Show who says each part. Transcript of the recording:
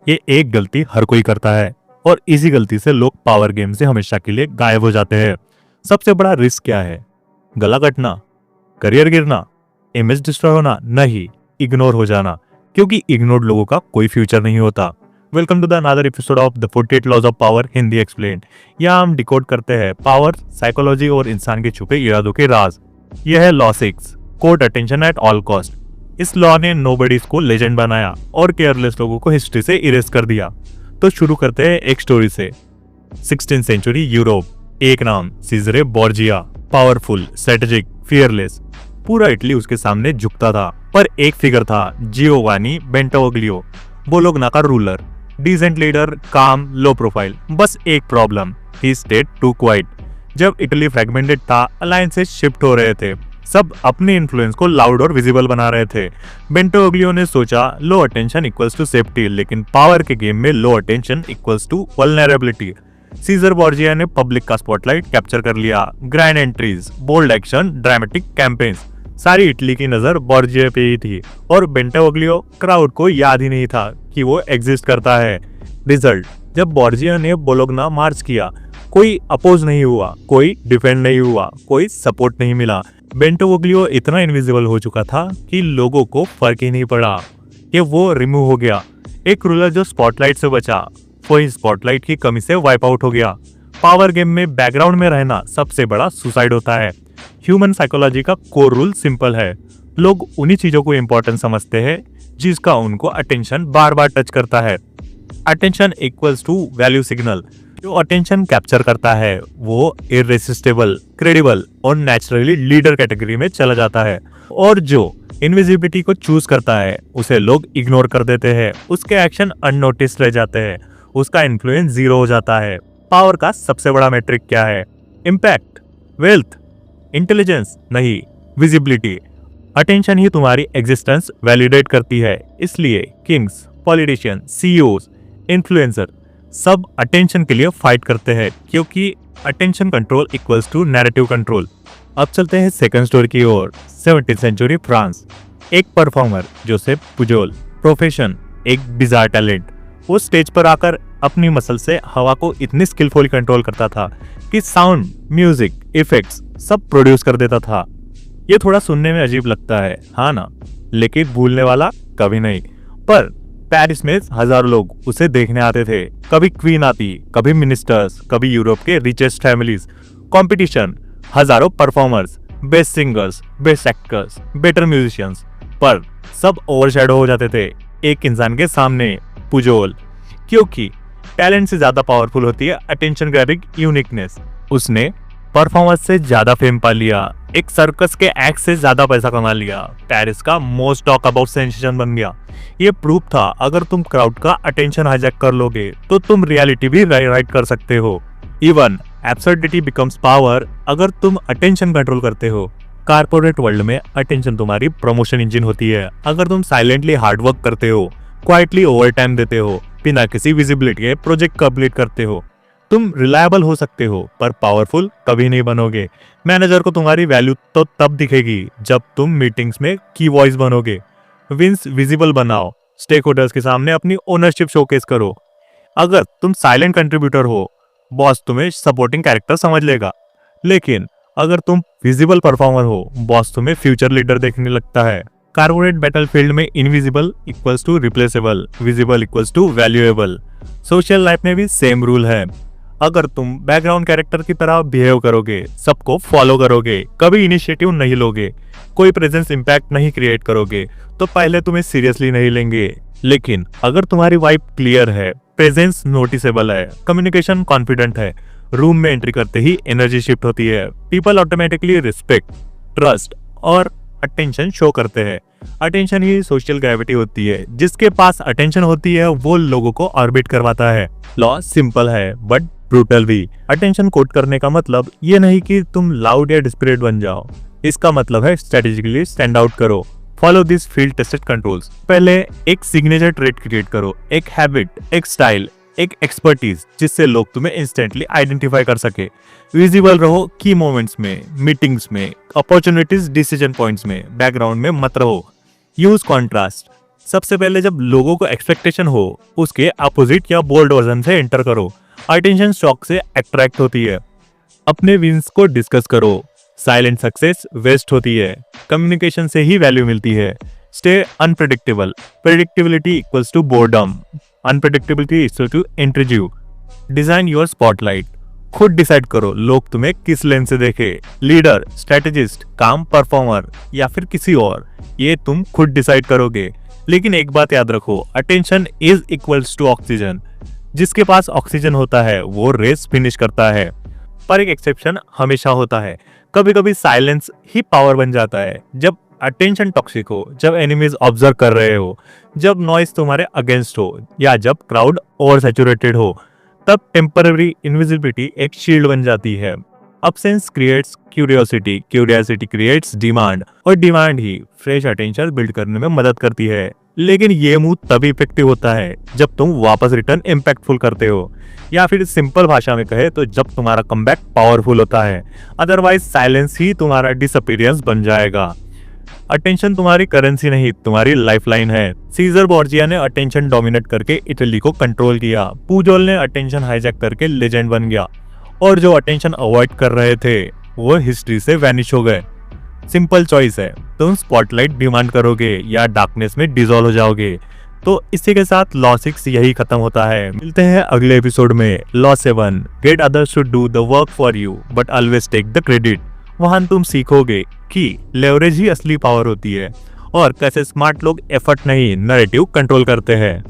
Speaker 1: ये एक गलती हर कोई करता है और इसी गलती से लोग पावर गेम से हमेशा के लिए गायब हो जाते हैं। सबसे बड़ा रिस्क क्या है? गला कटना, करियर गिरना, इमेज डिस्ट्रॉय होना? नहीं, इग्नोर हो जाना, क्योंकि इग्नोर्ड लोगों का कोई फ्यूचर नहीं होता। Welcome to the another episode of the 48 laws of power Hindi explained. यहाँ हम डिकोड करते हैं पावर, साइकोलॉजी और इंसान के छुपे इरादों के राज। यह है law 6, code attention at all cost. इस लॉ ने नोबडीज को लेजेंड बनाया और केयरलेस लोगों को हिस्ट्री से इरेज कर दिया। तो शुरू करते हैं एक स्टोरी से। 16th सेंचुरी यूरोप, एक नाम Cesare Borgia, powerful, strategic, fearless. पूरा इटली उसके सामने झुकता था, पर एक फिगर था, जियोवानी बेंटोग्लियो, बोलोग्ना का ruler, decent leader, calm, low profile. बस एक problem, he stayed too quiet. जब इटली फ्रेगमेंटेड था, अलायंसेस शिफ्ट हो रहे थे, सब अपने इन्फ्लुएंस को लाउड और विजिबल बना रहे थे। बेंटोग्लियो ने सोचा low attention equals to safety, लेकिन पावर के गेम में low attention equals to vulnerability. Cesare Borgia ने पब्लिक का स्पॉटलाइट कैप्चर कर लिया। Grand entries, bold action, dramatic campaigns, सारी इटली की नजर बोर्जिया पे ही थी और बेंटोग्लियो क्राउड को याद ही नहीं था कि वो एग्जिस्ट करता है। रिजल्ट, जब बोर्जिया ने बोलोग्ना मार्च किया, कोई अपोज नहीं हुआ, कोई डिफेंड नहीं हुआ, कोई सपोर्ट नहीं मिला। बेंटोग्लियो इतना इनविजिबल हो चुका था कि लोगों को फर्क ही नहीं पड़ा कि वो रिमूव हो गया। एक रूलर जो स्पॉटलाइट से बचा, वही स्पॉटलाइट की कमी से वाइप आउट हो गया। पावर गेम में बैकग्राउंड में रहना सबसे बड़ा सुसाइड होता है। ह्यूमन साइकोलॉजी का कोर रूल सिंपल है, लोग उन्हीं चीजों को इंपॉर्टेंट समझते हैं जिसका उनको अटेंशन बार बार टच करता है। Attention equals to value signal. जो अटेंशन कैप्चर करता है वो इररेसिस्टिबल, क्रेडिबल और नेचुरली लीडर कैटेगरी में चला जाता है, और जो इनविजिबिलिटी को चूज करता है उसे लोग इग्नोर कर देते हैं, उसके एक्शन अननोटिस्ड रह जाते हैं, उसका इन्फ्लुएंस जीरो हो जाता है। पावर का सबसे बड़ा मैट्रिक क्या है? इम्पैक्ट, वेल्थ, इंटेलिजेंस नहीं, विजिबिलिटी। अटेंशन ही तुम्हारी एग्जिस्टेंस वैलिडेट करती है। इसलिए किंग्स, पॉलिटिशियन, सीईओज, इन्फ्लुएंसर सब अटेंशन के लिए फाइट करते हैं, क्योंकि attention control equals to narrative control. अब चलते हैं सेकंड स्टोरी की ओर। 17th सेंचुरी फ्रांस, एक परफॉर्मर जोसेफ पुजोल, प्रोफेशन एक बिजार टैलेंट। वो स्टेज पर आकर अपनी मसल से हवा को इतनी स्किलफुली कंट्रोल करता था कि साउंड, म्यूजिक, इफेक्ट्स सब प्रोड्यूस कर देता था। ये थोड़ा सुनने में अजीब लगता है, हाँ ना, लेकिन भूलने वाला कभी नहीं। पर पेरिस में हजारों लोग उसे देखने आते थे। कभी क्वीन आती, कभी मिनिस्टर्स, कभी यूरोप के रिचेस्ट फैमिलीज। कंपटीशन, हजारों performers, best singers, best actors, better musicians, पर सब ओवरशैडो हो जाते थे एक इंसान के सामने, पुजोल। क्योंकि टैलेंट से ज्यादा पावरफुल होती है अटेंशन ग्रैबिंग यूनिकनेस। उसने परफॉर्मेंस से ज्यादा फेम पा लिया, एक सर्कस के एक्ट से ज्यादा पैसा कमा लिया, पेरिस का मोस्ट टॉक अबाउट सेंसेशन बन गया। ये प्रूफ था अगर तुम क्राउड का अटेंशन हाईजैक कर लोगे तो तुम रियलिटी भी राइट कर सकते हो। इवन एब्सर्डिटी बिकम्स पावर अगर तुम अटेंशन कंट्रोल करते हो। कारपोरेट वर्ल्ड में अटेंशन तुम्हारी प्रमोशन इंजन होती है। अगर तुम साइलेंटली हार्डवर्क करते हो, क्वाइटली ओवर टाइम देते हो, बिना किसी विजिबिलिटी के प्रोजेक्ट कंप्लीट करते हो, तुम रिलायबल हो सकते हो, पर पावरफुल कभी नहीं बनोगे। मैनेजर को तुम्हारी वैल्यू तो तब दिखेगी जब तुम मीटिंग्स में की वॉइस बनोगे। विंस विजिबल बनाओ, स्टेक होल्डर्स के सामने अपनी ओनरशिप शोकेस करो। अगर तुम साइलेंट कंट्रीब्यूटर हो, बॉस तुम्हें सपोर्टिंग कैरेक्टर समझ लेगा, लेकिन अगर तुम विजिबल परफॉर्मर हो, बॉस तुम्हें फ्यूचर लीडर देखने लगता है। कारपोरेट बैटलफील्ड में invisible equals to replaceable, visible equals to valuable. Social life में भी सेम रूल है। अगर तुम बैकग्राउंड कैरेक्टर की तरह बिहेव करोगे, सबको फॉलो करोगे, कभी इनिशिएटिव नहीं लोगे, कोई प्रेजेंस इंपैक्ट नहीं क्रिएट करोगे, तो पहले तुम्हें सीरियसली नहीं लेंगे। लेकिन अगर तुम्हारी वाइब क्लियर है, प्रेजेंस नोटिसेबल है, कम्युनिकेशन कॉन्फिडेंट है, रूम में एंट्री करते ही एनर्जी शिफ्ट होती है, पीपल ऑटोमेटिकली रिस्पेक्ट, ट्रस्ट और अटेंशन शो करते हैं। अटेंशन ही सोशल ग्रेविटी होती है। जिसके पास अटेंशन होती है वो लोगों को ऑर्बिट करवाता है। लॉ सिंपल है बट ब्रूटल भी। अटेंशन कोट करने का मतलब ये नहीं कि तुम लाउड या डिस्परेट बन जाओ, इसका मतलब है स्ट्रेटेजिकली स्टैंड आउट करो। Follow this field tested controls. पहले एक सिग्नेचर ट्रेट क्रिएट करो, एक हैबिट, एक स्टाइल, एक एक्सपर्टीज जिससे लोग तुम्हें इंस्टेंटली आइडेंटिफाई कर सके। विजिबल रहो की मोमेंट्स में, मीटिंग्स में, अपॉर्चुनिटीज, डिसीजन पॉइंट्स में, बैकग्राउंड में मत रहो। यूज कॉन्ट्रास्ट, सबसे पहले जब लोगों को एक्सपेक्टेशन हो, उसके अपोजिट या बोल्ड वर्जन से एंटर करो। अटेंशन शॉक से अट्रैक्ट होती है। अपने विंस को डिस्कस करो। साइलेंट सक्सेस वेस्ट होती है। कम्युनिकेशन से ही वैल्यू मिलती है। Stay unpredictable. Predictability equals to boredom. Unpredictability equal to interview. Design your spotlight. खुद डिसाइड करो लोग तुम्हें किस लेंस से देखे, लीडर, स्ट्रेटेजिस्ट, काम परफॉर्मर या फिर किसी और, ये तुम खुद डिसाइड करोगे। लेकिन एक बात याद रखो, attention is equals to oxygen. जिसके पास ऑक्सीजन होता है वो रेस फिनिश करता है। पर एक एक्सेप्शन हमेशा होता है। कभी कभी साइलेंस ही पावर बन जाता है। जब अटेंशन टॉक्सिक हो, जब एनिमीज ऑब्जर्व कर रहे हो, जब नॉइस तुम्हारे अगेंस्ट हो या जब क्राउड ओवर सैचुरेटेड हो, तब टेम्पररी इनविजिबिलिटी एक शील्ड बन जाती है। Absence creates curiosity, curiosity creates demand, और डिमांड ही फ्रेश अटेंशन बिल्ड करने में मदद करती है। लेकिन ये मूव तभी इफेक्टिव होता है जब तुम वापस रिटर्न इम्पैक्टफुल करते हो, या फिर सिंपल भाषा में कहे तो जब तुम्हारा कमबैक पावरफुल होता है। अदरवाइज साइलेंस ही तुम्हारा डिसअपीयरेंस बन जाएगा। अटेंशन तुम्हारी करेंसी नहीं, तुम्हारी लाइफलाइन है। सीजर बोर्जिया ने अटेंशन डोमिनेट करके इटली को कंट्रोल किया। पुजोल ने अटेंशन हाईजैक करके लेजेंड बन गया, और जो अटेंशन अवॉइड कर रहे थे वो हिस्ट्री से वैनिश हो गए। सिंपल चॉइस है, तुम स्पॉटलाइट डिमांड करोगे या डार्कनेस में डिसॉल्व हो जाओगे। तो इसी के साथ लॉ 6 यही खत्म होता है। मिलते हैं अगले एपिसोड में। Law 7, get others to do the work for you but always take the credit. वहां तुम सीखोगे कि लेवरेज ही असली पावर होती है और कैसे स्मार्ट लोग एफर्ट नहीं, नैरेटिव कंट्रोल करते हैं।